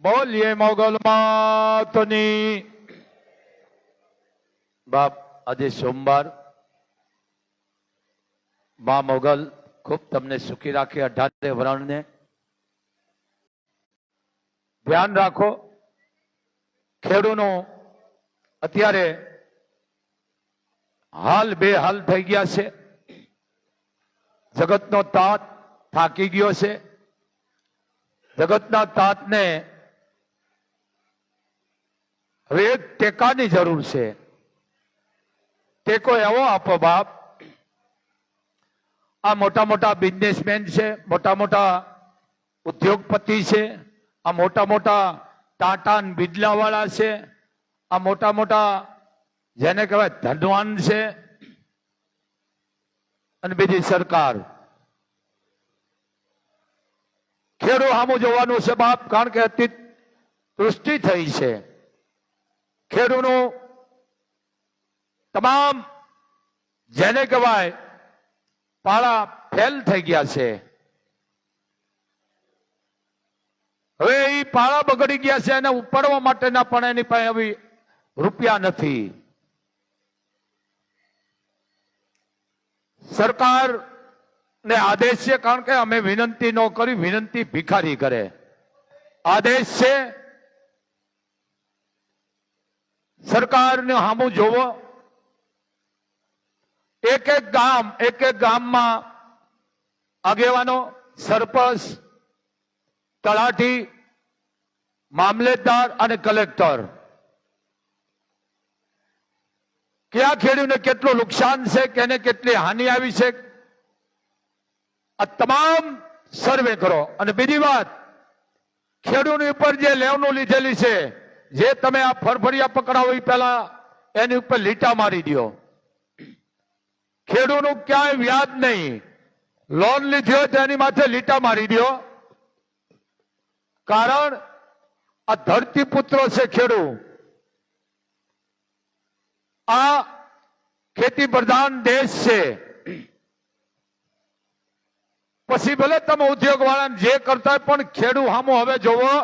બોલીએ મોગલ માતની। બાપ આજે સોમવાર, મા મોગલ ખૂબ તમને સુખી રાખે, 18 વરણને ધ્યાન રાખો। ખેડૂનો અત્યારે હાલ બેહાલ થઈ ગયા છે। જગતનો તાત થાકી ગયો છે। જગતના તાતને હવે એક ટેકાની જરૂર છે। ટેકો એવો આપો બાપ। આ મોટા મોટા બિઝનેસમેન છે, મોટા મોટા ઉદ્યોગપતિ છે, આ મોટા મોટા ટાટા બિરલા વાળા છે, આ મોટા મોટા જેને કહેવાય ધનવાન છે, અને બીજી સરકાર। ખેડૂત સામું જોવાનું છે બાપ, કારણ કે અતિ તૃષ્ટિ થઈ છે। ખેડૂતનું તમામ જેને કહેવાય પાળા ફેલ થઈ ગયા છે। હવે એ પાળા બગડી ગયા છે, એને ઉપાડવા માટેના પણ એની પાસે હવે રૂપિયા નથી। સરકાર ને આદેશ છે, કારણ કે અમે વિનંતી ન કરી, વિનંતી ભિખારી કરે। આદેશ છે સરકારને સામું જોવો। એક એક ગામમાં આગેવાનો, સરપંચ, તલાટી, મામલેદાર અને કલેક્ટર, કયા ખેડૂતને કેટલું નુકસાન છે, કેને કેટલી હાનિ આવી છે, આ તમામ સર્વે કરો। અને બીજી વાત, ખેડૂતની ઉપર જે લેવનું લીધેલી છે, જે તમે આ ફરફરિયા પકડાવો એ પહેલા એની ઉપર લીટા મારી દો। ખેડૂતનું ક્યાંય વ્યાજ નહીં, લોન લીધી હોય તો એની માથે લીટા મારી દો। કારણ આ ધરતીપુત્રો છે ખેડૂત। આ ખેતી પ્રધાન દેશ છે। પછી ભલે તમે ઉદ્યોગ વાળાને જે કરતા હોય, પણ ખેડૂત સામું હવે જોવો।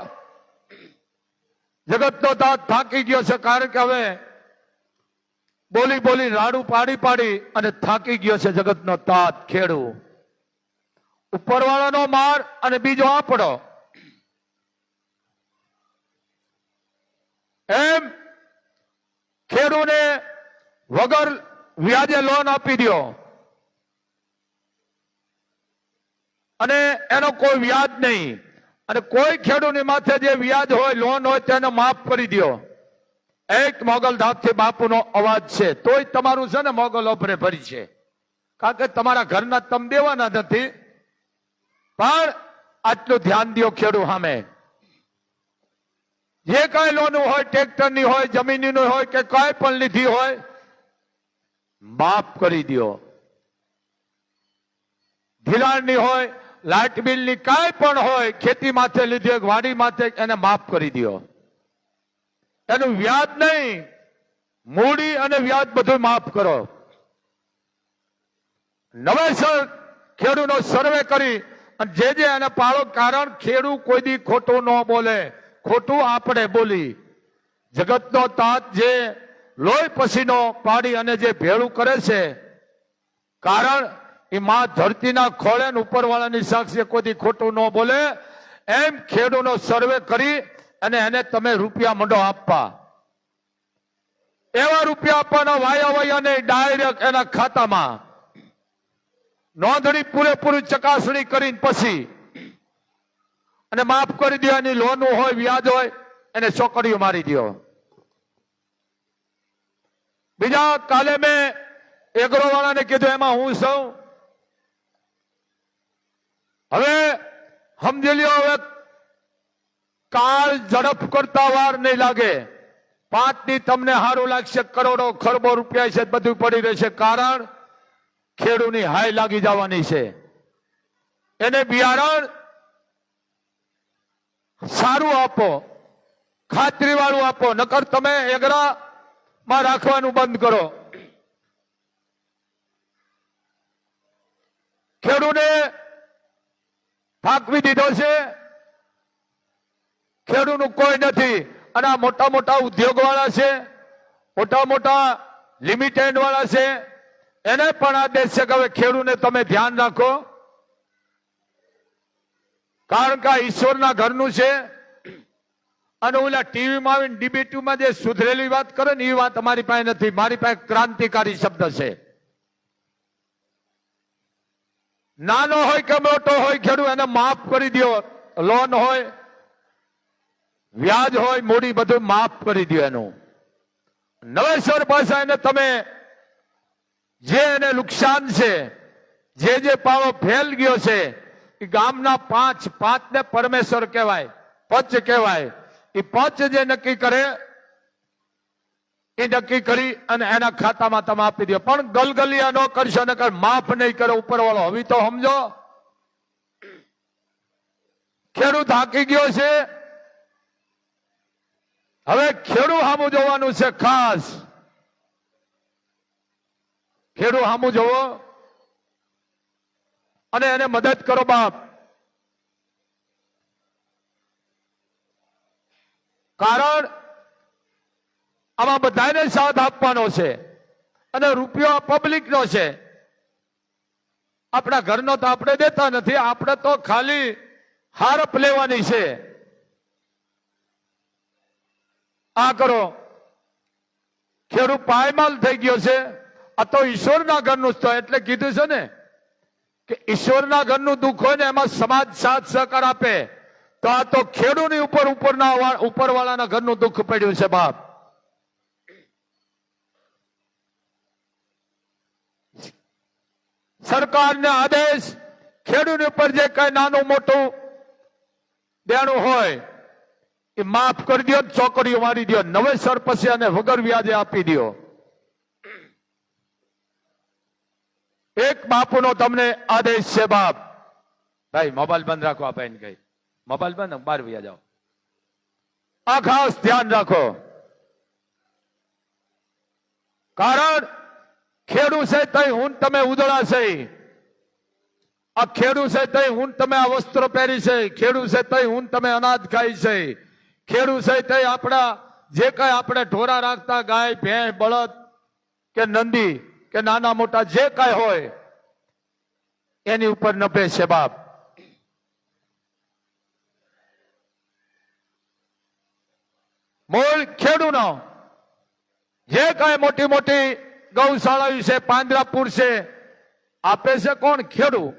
જગતનો તાત થાકી ગયો છે, કારણ કે હવે બોલી બોલી રાડું પાડી પાડી અને થાકી ગયો છે જગતનો તાત ખેડૂત। ઉપરવાળાનો માર અને બીજો આપણો, એમ ખેડૂતને વગર વ્યાજે લોન આપી દો અને એનો કોઈ વ્યાજ નહીં, અને કોઈ ખેડૂતની માથે જે વ્યાજ હોય, લોન હોય તેને માફ કરી દો। એક મોગલધામથી બાપુનો અવાજ છે, તોય તમારું છે ને મોગલ ઓભરે ભરી છે, કારણ કે તમારા ઘરના તમે દેવાના નથી, પણ આટલું ધ્યાન દો ખેડૂત સામે। જે કઈ લોન હોય, ટ્રેક્ટરની હોય, જમીનની હોય કે કઈ પણ લીધી હોય, માફ કરી દો। ધિરાણની હોય, લાઇટ બિલની કઈ પણ હોય, ખેતી માથે લીધી હોય, વાડી માથે, એને માફ કરી દો। એનું વ્યાજ નહીં, મૂડી અને વ્યાજ બધું માફ કરો। નવેસર ખેડૂતનો સર્વે કરી અને જે એને પાળો, કારણ ખેડૂત કોઈ દી ખોટું ન બોલે, ખોટું આપણે બોલી। જગતનો તાત જે લોહી પસીનો પાડી અને જે ભેળું કરે છે, કારણ એ માં ધરતીના ખોળે ઉપરવાળાની સાક્ષી કોઈ દી ખોટું ન બોલે। એમ ખેડૂતનો સર્વે કરી અને એને તમે રૂપિયા મંડો આપવા। એવા રૂપિયા આપવાના વાયા વાયા ને ડાયરેક્ટ એના ખાતામાં નોંધણી પૂરેપૂરી ચકાસણી કરીને પછી અને માફ કરી દો। એની લોન હોય, વ્યાજ હોય, એને ચોકડીઓ મારી દો। બીજા કાલે મેં એગ્રો વાળાને કીધું, એમાં હું છું, હવે સમજી લ્યો, હવે કાળ ઝડપ કરતા વાર નહીં લાગે। 5 ની તમને સારું લાગશે, કરોડો ખરબો રૂપિયા છે, બધું પડી રહેશે, કારણ ખેડૂતની હાય લાગી જવાની છે। એને બિયારણ સારું આપો, ખાતરી વાળું આપો, નકર તમે એગરામાં રાખવાનું બંધ કરો। ખેડૂતને થાકવી દીધો છે। ખેડૂતનું કોઈ નથી. અને આ મોટા મોટા ઉદ્યોગ વાળા છે, મોટા મોટા લિમિટેડ વાળા છે, એને પણ આદેશ છે કે હવે ખેડૂતને તમે ધ્યાન રાખો, કારણ કે આ ઈશ્વરના ઘરનું છે. અને ઓલા ટીવીમાં આવીને ડિબેટમાં જે સુધરેલી વાત કરે ને એ વાત અમારી પાસે નથી. મારી પાસે ક્રાંતિકારી શબ્દ છે. નાનો હોય કે મોટો હોય ખેડૂત એને માફ કરી દો. લોન હોય, વ્યાજ હોય, મૂડી બધું માફ કરી દો. એનું નવેસર પાછા એને તમે જે એને નુકસાન છે, જે પાળો ફેલ ગયો છે, એ ગામના પાંચ ને પરમેશ્વર કહેવાય, પંચ કહેવાય. એ પંચ જે નક્કી કરે એ નક્કી કરી અને એના ખાતામાં તમે આપી દો. પણ ગલગલિયા ન કરશો ને માફ નહીં કરે ઉપરવાળો. હવે તો સમજો, ખેડૂત થાકી ગયો છે. હવે ખેડૂત સામું જોવાનું છે. ખાસ ખેડૂત સામું જોવો અને એને મદદ કરો બાપ. કારણ આમાં બધાને સાથ આપવાનો છે અને રૂપિયો પબ્લિક નો છે. આપણા ઘરનો તો આપણે દેતા નથી. આપણે તો ખાલી હારપ લેવાની છે. આ કરો. ખેડૂત પાયમાલ થઈ ગયો છે. આ તો ઈશ્વરના ઘરનું જ તો એટલે કીધું છે ને કે ઈશ્વરના ઘરનું દુઃખ હોય ને એમાં સમાજ સાથ સહકાર આપે. તો આ તો ખેડૂતની ઉપરવાળાના ઘરનું દુઃખ પડ્યું છે બાપ. સરકારને આદેશ, ખેડૂત ઉપર જે કઈ નાનું મોટું દેણું હોય એ માફ કરી દો, ચોકડીઓ મારી દો. નવેસર પછી અને વગર વ્યાજે આપી દો. એક બાપુનો તમને આદેશ છે બાપ. ભાઈ મોબાઈલ બંધ રાખો. આ ભાઈ કઈ મોબાઈલ બંધ, બહાર વ્યા જાઓ. આ ખાસ ધ્યાન રાખો. કારણ ખેડૂત છે તઈ હું તમે ઉદળા છે. આ ખેડૂત છે તઈ હું તમે આ વસ્ત્રો પહેરી છે. ખેડૂત છે તઈ હું તમે અનાજ ખાઈ છે. ખેડૂત છે તઈ આપણા જે કઈ આપણે ઢોરા રાખતા ગાય, ભેંસ, બળદ કે નંદી કે નાના મોટા જે કઈ હોય એની ઉપર નભે છે બાપ. મૂળ ખેડૂતનો જે કઈ મોટી મોટી ગૌશાળા છે, પાંજરાપુર છે, આપે છે કોણ? ખેડૂત.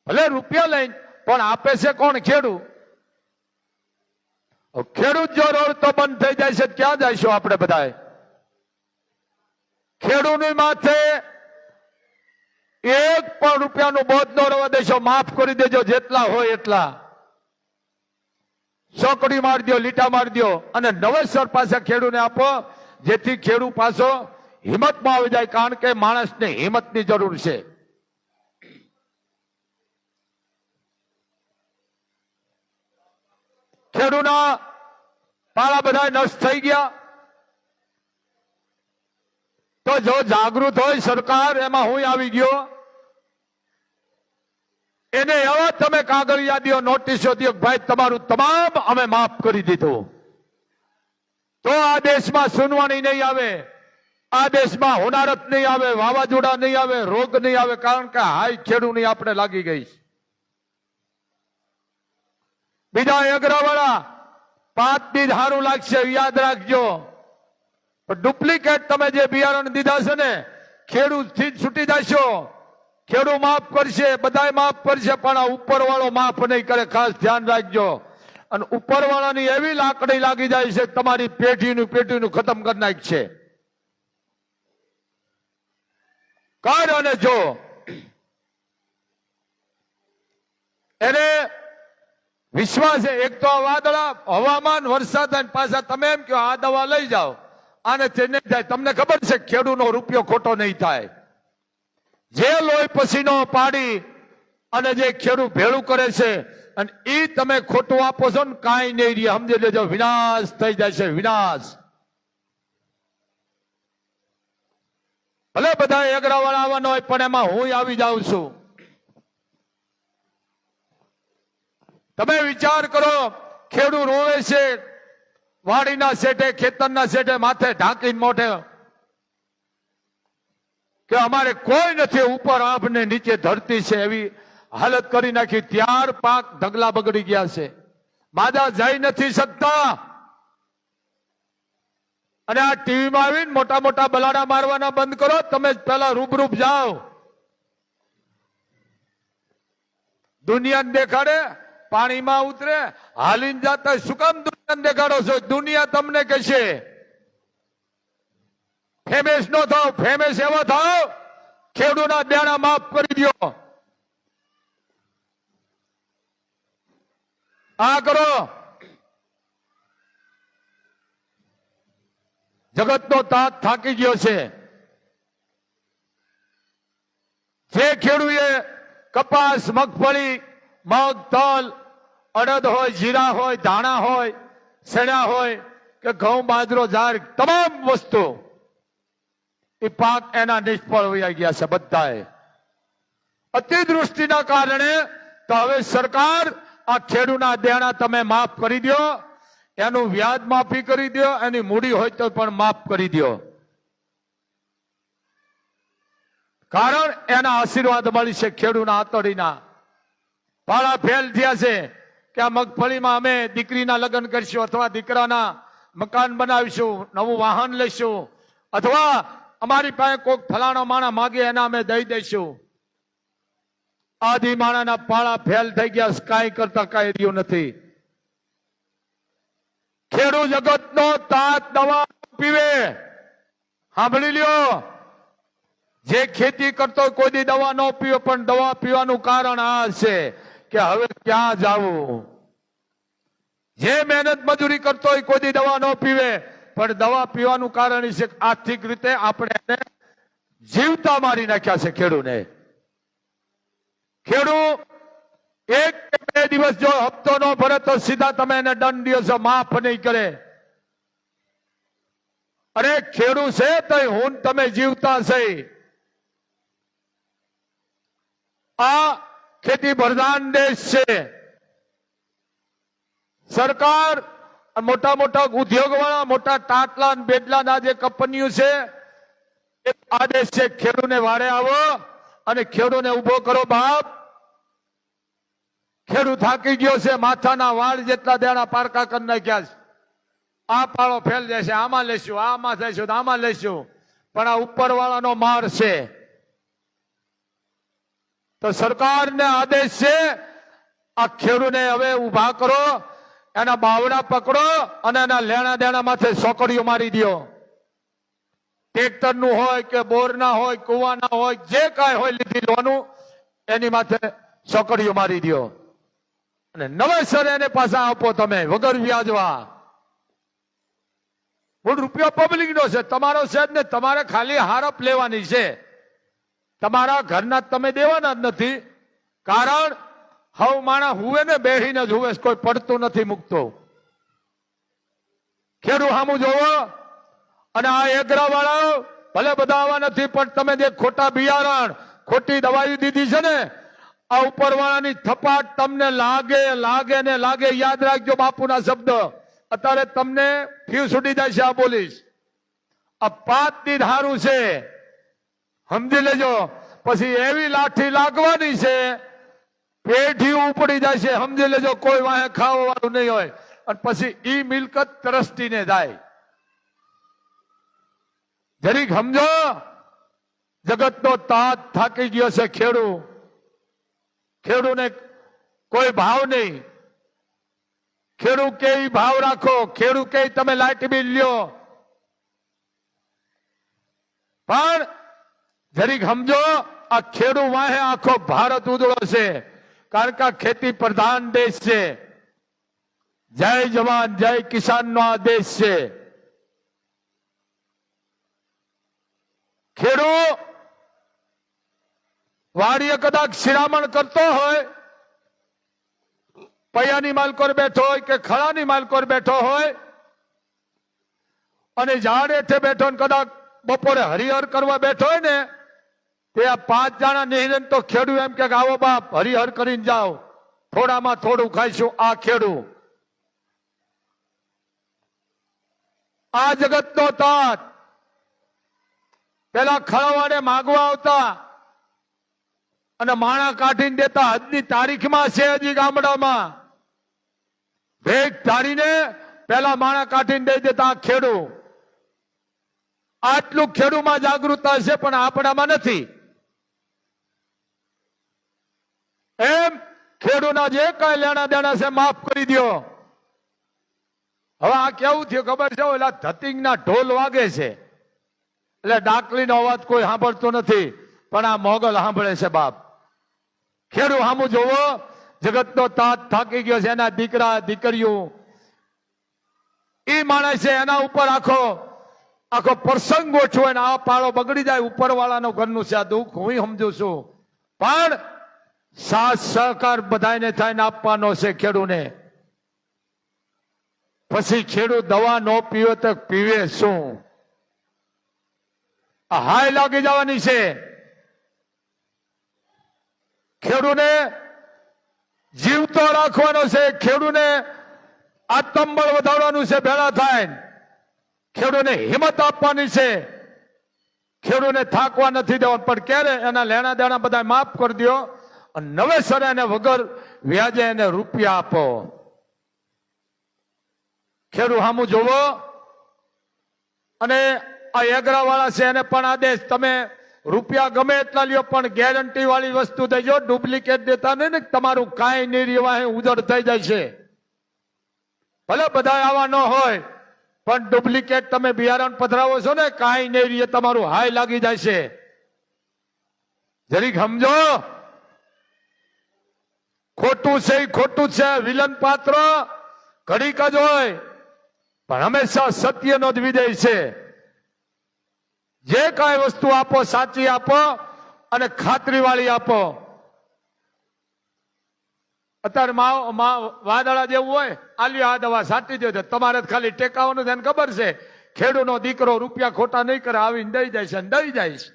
ભલે રૂપિયા લઈને પણ આપે છે કોણ? ખેડૂત. ખેડૂત જો રોડ તો બંધ થઈ જાય છે, ક્યાં જઈશું આપણે બધા? ખેડૂતની માથે એક પણ રૂપિયાનું બોજ ન રહેવા દેશો. માફ કરી દેજો જેટલા હોય એટલા. ચોકડી મારી દો, લીટા મારી દો અને નવેસર પાસે ખેડૂતને આપો, જેથી ખેડૂત પાછો હિંમતમાં આવી જાય. કારણ કે માણસને હિંમતની જરૂર છે. ખેડૂતના પાળા બધા નષ્ટ થઈ ગયા. તો જો જાગૃત હોય સરકાર, એમાં હું આવી ગયો, એને એવા તમે કાગળિયા દો, નોટિસો દો, ભાઈ તમારું તમામ અમે માફ કરી દીધું. તો આ દેશમાં સુનવાણી નહીં આવે, આ દેશમાં હોનારત નહીં આવે, વાવાઝોડા નહીં આવે, રોગ નહીં આવે. કારણ કે હાઈ ખેડૂતની આપણે લાગી ગઈ. બીજા એગરાવાળા 5 બીજ સારું લાગશે, યાદ રાખજો. ડુપ્લિકેટ તમે જે બિયારણ દીધા છે ને, ખેડૂત થી છૂટી જશો. ખેડૂત માફ કરશે, બધાય માફ કરશે, પણ આ ઉપરવાળો માફ નહીં કરે. ખાસ ધ્યાન રાખજો. અને ઉપરવાળાની એવી લાકડી લાગી જાય છે તમારી પેઢીનું ખતમ કરી નાખશે. કર અને જો એને વિશ્વાસ છે. એક તો વાદળા, હવામાન, વરસાદ અને પાછા તમે એમ કહો આ દવા લઈ જાઓ, આને નહીં થાય. તમને ખબર છે ખેડૂતનો રૂપિયો ખોટો નહીં થાય. જે લોહી પસીનો પાડી અને જે ખેડૂત ભેળું કરે છે અને એ તમે ખોટું આપો છો ને, કાંઈ નહીં રહે. સમજી લેજો, વિનાશ થઈ જાય છે. વિનાશ. ભલે બધા એગરાવાળા આવવાનો હોય પણ એમાં હું આવી જાઉં છું. તમે વિચાર કરો, ખેડૂત રોવે છે, વાડીના શેઠે, ખેતરના શેઠે માથે ઢાંકીને મોઢે કે અમારે કોઈ નથી, ઉપર આભ ને નીચે ધરતી છે, એવી હાલત કરી નાખી. ત્યાર પાક ઢગલા બગડી ગયા છે, માદા જઈ નથી શકતા. અને આ ટીવીમાં આવીને મોટા મોટા બલાડા મારવાના બંધ કરો. તમે પેલા રૂબરૂપ જાઓ, દુનિયાને દેખાડે, પાણીમાં ઉતરે, હાલીને જાતા. શું કામ દુનિયાને દેખાડો છો? દુનિયા તમને કહેશે ફેમસ નો થાવ, ફેમસ એવો થાવ ખેડૂતના દેણા માફ કરી દો. આ કરો. જગતનો તાત થાકી ગયો છે. જે ખેડૂએ કપાસ, મગફળી, મગ, તલ, અડદ હોય, જીરા હોય, ધાણા હોય, શેણા હોય કે ઘઉં, બાજરો, જાર, તમામ વસ્તુ એ પાક એના નિષ્ફળ વયા ગયા છે બધાએ અતિવૃષ્ટિના કારણે. તો હવે સરકાર આ ખેડૂતના દેણા તમે માફ કરી દો, એનું વ્યાજ માફી કરી દો, એની મૂડી હોય તો પણ માફ કરી દો. કારણ એના આશીર્વાદ મળી છે ખેડૂતના આતડીના. પાળા ફેલ થયા છે કે આ મગફળીમાં અમે દીકરીના લગ્ન કરીશું, અથવા દીકરાના મકાન બનાવીશું, નવું વાહન લઈશું, અથવા અમારી પાસે કોઈક ફલાણો માણા માગે એના અમે દઈ દઈશું. આદિ માણાના પાળા ફેલ થઈ ગયા, કાંઈ કરતા કાંઈ રહ્યું નથી. ખેડૂત જગતનો તાત દવા પીવે. સાંભળી લ્યો, જે ખેતી કરતો કોઈ દી દવા ન પીવે, પણ દવા પીવાનું કારણ આ છે કે હવે ક્યાં જાવું. જે મહેનત મજૂરી કરતો હોય કોઈ દી દવા ન પીવે, પણ દવા પીવાનું કારણ છે આર્થિક રીતે આપણે એને જીવતા મારી નાખ્યા છે ખેડૂને. ખેડૂત એક કે બે દિવસ જો હપ્તો ન ભરે તો સીધા તમે એને દંડ દિવસો માફ નહીં કરે. અરે ખેડૂત છે તો હું તમે જીવતા છે. આ ખેતી પ્રધાન દેશ છે. સરકાર મોટા મોટા ઉદ્યોગ વાળા, મોટા ટાટલા બેડલાના જે કંપનીઓ છે, એક આદેશ છે ખેડૂતને વાડે આવો અને ખેડૂતને ઉભો કરો. બાપ, ખેડૂત થાકી ગયો છે, માથાના વાળ જેટલા દેણા પારકા કરી નાખ્યા છે. આ પાળો ફેલ જશે, આમાં લઈશું, આમાં લઈશું, આમાં લઈશું, પણ આ ઉપરવાળાનો માર છે. તો સરકારને આદેશ છે આ ખેડૂતને હવે ઉભા કરો, એના બાવડા પકડો અને એના લેણા દેણા માથે સોકડીઓ મારી દો. ટ્રેક્ટર નું હોય કે બોર ના હોય, કુવાના હોય, જે કાંઈ હોય લીધી લોનું, એની માથે સોકડીઓ મારી દો અને નવેસર એને પાછા આપો તમે વગર વ્યાજવા. મૂળ રૂપિયો પબ્લિક નો છે, તમારો છે જ ને. તમારે ખાલી હારપ લેવાની છે, તમારા ઘરના તમે દેવાના જ નથી. કારણ હવ માણા હુવે ને બેહીને જ હુવે, કોઈ પડતું નથી મૂકતો. ખેડૂત સામું જોવો. અને આ એગરા વાળા ભલે બધા આવા નથી, પણ તમે જે ખોટા બિયારણ, ખોટી દવાઈ દીધી છે ને, આ ઉપરવાળાની થપાટ તમને લાગે લાગે ને લાગે. યાદ રાખજો બાપુના શબ્દ. અત્યારે તમને ફ્યુઝ ઉડી જાય છે આ બોલીશ. આ 5 દી ધારું છે, સમજી લેજો. પછી એવી લાઠી લાગવાની છે, પેઢી ઉપડી જાય છે, સમજી લેજો. કોઈ વાહે ખાવા વાળું નહીં હોય, અને પછી ઈ મિલકત ત્રસ્તીને જાય. જરીક સમજો, જગતનો તાત થાકી ગયો છે ખેડૂત. ખેડૂને કોઈ ભાવ નહીં. ખેડૂત કે ભાવ રાખો, ખેડૂત કે તમે લાઇટ બિલ લ્યો, પણ જરીક સમજો આ ખેડૂત વાહે આખો ભારત ઉજળો છે. કારણ કે ખેતી પ્રધાન દેશ છે. જય જવાન જય કિસાન નો આ દેશ છે. ખેડૂત વાડીએ કદાચ શિરામણ કરતો હોય, પૈયાની માલકોર બેઠો હોય કે ખળાની માલકોર બેઠો હોય, અને ઝાડ હેઠે બેઠો ને કદાચ બપોરે હરિહર કરવા બેઠો હોય ને, તે આ 5 જણા નહીં તો ખેડૂત એમ કે આવો બાપ હરિહર કરીને જાઓ. થોડામાં થોડું ખાઈશું આ ખેડૂ. આ જગતનો તાત. પેલા ખળવાડે માગવા આવતા અને માણા કાઢીને દેતા. આજની તારીખમાં છે હજી ગામડામાં ભેગ ધારીને પેલા માણા કાઢીને દઈ દેતા આ ખેડૂ. આટલું ખેડૂમાં જાગૃતતા છે પણ આપણામાં નથી. એમ ખેડૂના જે કઈ લેણા દેણા છે માફ કરી દો. હવે આ કેવું થયું ખબર છે? ઓલા ધતિંગના ઢોલ વાગે છે એટલે ડાકલીનો અવાજ કોઈ સાંભળતો નથી, પણ આ મોગલ સાંભળે છે. બાપ ખેડૂ સામું જોવો. જગતનો તાત થાકી ગયો છે. એના દીકરા દીકરીઓ એ માણસ છે એના ઉપર આખો આખો પ્રસંગ ગોઠવો અને આ પાળો બગડી જાય. ઉપરવાળાનું ઘરનું છે આ દુઃખ હું સમજુ છું, પણ સાથ સહકાર બધાને થઈને આપવાનો છે ખેડૂને. પછી ખેડૂત દવા નો પીવે તો પીવે શું? આ હાય લાગી જવાની છે. ખેડૂને જીવતો રાખવાનો છે. ખેડૂને આત્મબળ વધારવાનું છે. ભેળા થાય ખેડૂને હિંમત આપવાની છે. ખેડૂને થાકવા નથી દેવાનું. પણ ક્યારે? એના લેણા દેણા બધા માફ કરી દો અને નવેસર એને વગર વ્યાજે એને રૂપિયા આપો. ખેડૂ સામું જોવો. અને આ એગરા વાળા છે એને પણ આદેશ, તમે રૂપિયા ગમે એટલા લ્યો પણ ગેરંટી વાળી વસ્તુ દેજો. ડુપ્લિકેટ દેતા નહીં ને તમારું કાંઈ નહીં રેવા ઉજળ થઈ જાય છે. ભલે બધા આવા ન હોય પણ ડુપ્લિકેટ તમે બિયારણ પધરાવો છો ને કાંઈ નહીં રે, તમારું હાય લાગી જાય છે. જરીક સમજો. ખોટું છે એ ખોટું છે. વિલન પાત્ર ઘડીક જ હોય પણ હંમેશા સત્યનો જ વિજય છે. જે કાંઈ વસ્તુ આપો સાચી આપો અને ખાતરી વાળી આપો. અત્યારે વાદળા જેવું હોય આલ્યો આ દવા સાટી દો તમારે ખાલી ટેકાવાનું છે. ખબર છે ખેડૂનો દીકરો રૂપિયા ખોટા નહીં કરે, આવીને દઈ જાય છે દઈ જાય છે.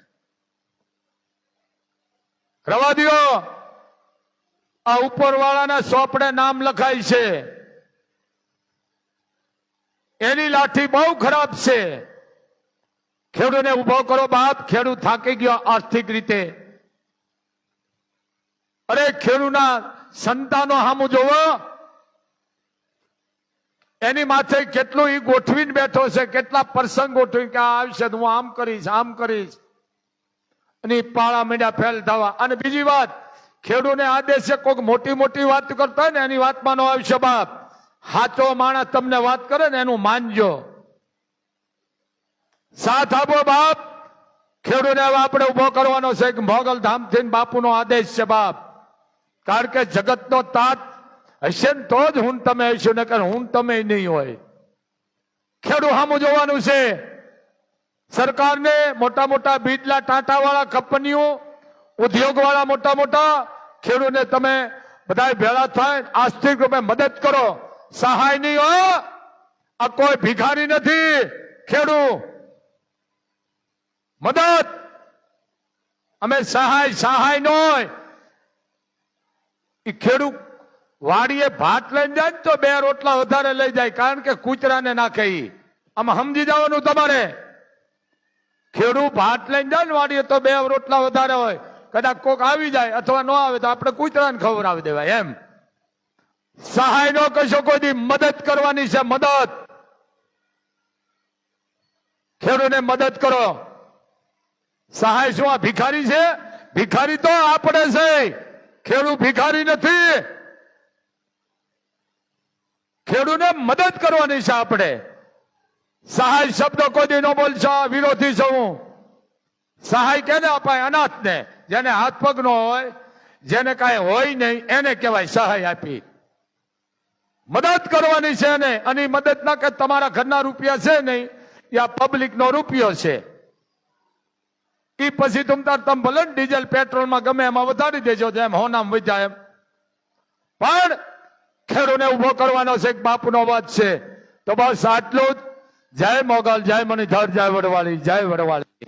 રવા દો. આ ઉપરવાળાના સોપડે નામ લખાય છે. એની લાઠી બહુ ખરાબ છે. ખેડૂને ઉભો કરો બાપ. ખેડૂત થાકી ગયો આર્થિક રીતે. અરે ખેડૂના સંતાનો સામું જોવો. એની માથે કેટલું ઈ ગોઠવીને બેઠો છે. કેટલા પ્રસંગ ગોઠવી કે આ આવશે હું આમ કરીશ આમ કરીશ. અને પાળા મીંડા ફેલ થવા. અને બીજી વાત, ખેડૂને આદેશ છે કોઈક મોટી મોટી વાત કરતા હોય ને એની વાતમાં નો આવશે બાપ. સાચો માણસ તમને વાત કરે ને એનું માનજો. સાથ આપો બાપ. ખેડૂને હવે આપણે ઉભો કરવાનો છે. મોગલ ધામથી બાપુનો આદેશ છે બાપ. કારણ કે જગતનો તાત હશે ને તો જ હું તમે હશું, ને હું તમે નહીં હોય. ખેડૂ સામું જોવાનું છે. સરકારને મોટા મોટા બીજલા ટાટા વાળા કંપનીઓ ઉદ્યોગ વાળા મોટા મોટા ખેડૂને તમે બધા ભેળા થાય આર્થિક રૂપે મદદ કરો. સહાય નહીં હો. આ કોઈ ભિખારી નથી. ખેડૂ મદદ. અમે સહાય ન હોય. ખેડૂત વાડીએ ભાત લઈને જાય તો બે રોટલા વધારે લઈ જાય, કારણ કે કૂતરાને નાખે. આમાં સમજી જવાનું તમારે. ખેડૂત ભાત લઈને જાય ને વાડીએ તો બે રોટલા વધારે હોય. કદાચ કોક આવી જાય અથવા ન આવે તો આપણે કૂતરાને ખવડાવી દેવાય. એમ સહાય ન કશો કોઈ મદદ કરવાની છે. મદદ. ખેડૂતને મદદ કરો. સહાય શું આ ભિખારી છે? ભિખારી તો આપણે છે. ખેડૂત ભિખારી નથી. ખેડૂતને મદદ કરવાની છે આપણે. સહાય શબ્દ કોઈ ન બોલશો. વિરોધી છું. સહાય કેને અપાય? અનાથને. જેને હાથ પગ નો હોય, જેને કાંઈ હોય નહીં એને કહેવાય સહાય આપી. મદદ કરવાની છે એને. અને મદદ ના કે તમારા ઘરના રૂપિયા છે નહીં, આ પબ્લિક નો રૂપિયો છે. એ પછી તમે ભલે ડીઝલ પેટ્રોલમાં ગમે એમાં વધારી દેજો જેમ હોનામ વધ્યા એમ. પણ ખેડૂને ઉભો કરવાનો છે. બાપુનો અવાજ છે. તો બસ આટલું જ. જય મોગલ, જય મણિધર, જય વડવાળી, જય વડવાળી.